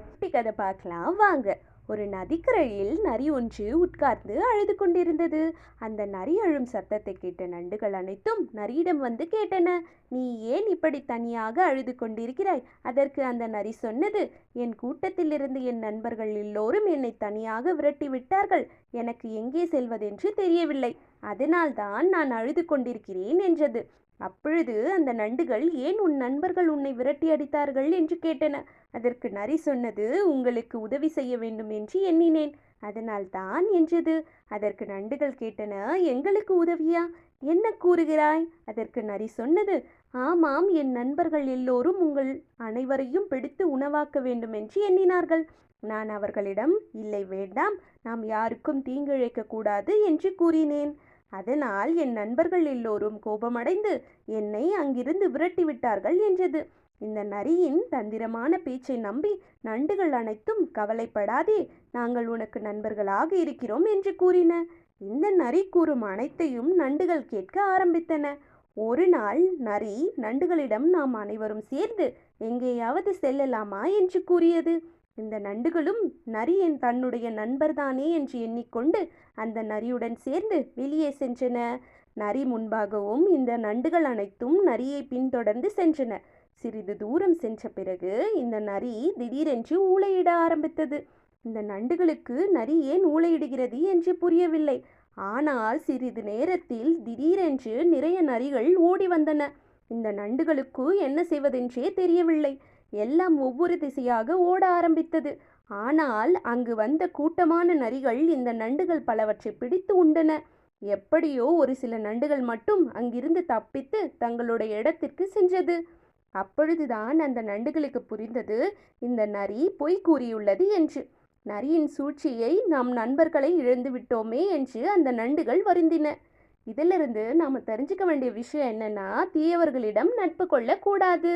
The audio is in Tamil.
குட்டி கதை பார்க்கலாம் வாங்க. ஒரு நதிக்கரையில் நரி ஒன்று உட்கார்ந்து அழுது கொண்டிருந்தது. அந்த நரி அழும் சத்தத்தை கேட்ட நண்டுகள் அனைத்தும் நரியிடம் வந்து கேட்டன. நீ ஏன் இப்படி தனியாக அழுது கொண்டிருக்கிறாய்? அதற்கு அந்த நரி சொன்னது, என் கூட்டத்திலிருந்து என் நண்பர்கள் எல்லோரும் என்னை தனியாக விரட்டி விட்டார்கள். எனக்கு எங்கே செல்வதென்று தெரியவில்லை. அதனால்தான் நான் அழுது கொண்டிருக்கிறேன் என்றது. அப்பொழுது அந்த நண்டுகள், ஏன் உன் நண்பர்கள் உன்னை விரட்டி அடித்தார்கள் என்று கேட்டன. அதற்கு நரி சொன்னது, உங்களுக்கு உதவி செய்ய வேண்டும் என்று எண்ணினேன், அதனால் தான் என்றது. அதற்கு நண்டுகள் கேட்டன, எங்களுக்கு உதவியா? என்ன கூறுகிறாய்? அதற்கு நரி சொன்னது, ஆமாம், என் நண்பர்கள் எல்லோரும் உங்கள் அனைவரையும் பிடித்து உணவாக்க வேண்டும் என்று எண்ணினார்கள். நான் அவர்களிடம், இல்லை வேண்டாம், நாம் யாருக்கும் தீங்கிழைக்க கூடாது என்று கூறினேன். அதனால் என் நண்பர்கள் எல்லோரும் கோபமடைந்து என்னை அங்கிருந்து விரட்டி விட்டார்கள் என்றது. இந்த நரியின் தந்திரமான பேச்சை நம்பி நண்டுகள் அனைத்தும், கவலைப்படாதே, நாங்கள் உனக்கு நண்பர்களாக இருக்கிறோம் என்று கூறின. இந்த நரி கூறும் அனைத்தையும் நண்டுகள் கேட்க ஆரம்பித்தன. ஒரு நாள் நரி நண்டுகளிடம், நாம் அனைவரும் சேர்ந்து எங்கேயாவது செல்லலாமா என்று கூறியது. இந்த நண்டுகளும் நரி தன்னுடைய நண்பர்தானே என்று எண்ணிக்கொண்டு அந்த நரியுடன் சேர்ந்து வெளியே சென்றன. நரி முன்பாகவும் இந்த நண்டுகள் அனைத்தும் நரியை பின்தொடர்ந்து சென்றன. சிறிது தூரம் சென்ற பிறகு இந்த நரி திடீரென்று ஊளையிட ஆரம்பித்தது. இந்த நண்டுகளுக்கு நரி ஏன் ஊளையிடுகிறது என்று புரியவில்லை. ஆனால் சிறிது நேரத்தில் திடீரென்று நிறைய நரிகள் ஓடி வந்தன. இந்த நண்டுகளுக்கு என்ன செய்வதென்றே தெரியவில்லை. எல்லாம் ஒவ்வொரு திசையாக ஓட ஆரம்பித்தது. ஆனால் அங்கு வந்த கூட்டமான நரிகள் இந்த நண்டுகள் பலவற்றை பிடித்து உண்டன. எப்படியோ ஒரு சில நண்டுகள் மட்டும் அங்கிருந்து தப்பித்து தங்களுடைய இடத்திற்கு சென்றது. அப்பொழுதுதான் அந்த நண்டுகளுக்கு புரிந்தது, இந்த நரி பொய் கூறியுள்ளது என்று. நரியின் சூழ்ச்சியை, நாம் நண்பர்களை இழந்து விட்டோமே என்று அந்த நண்டுகள் வருந்தின. இதிலிருந்து நாம் தெரிஞ்சுக்க வேண்டிய விஷயம் என்னன்னா, தீயவர்களிடம் நட்பு கொள்ளக்கூடாது.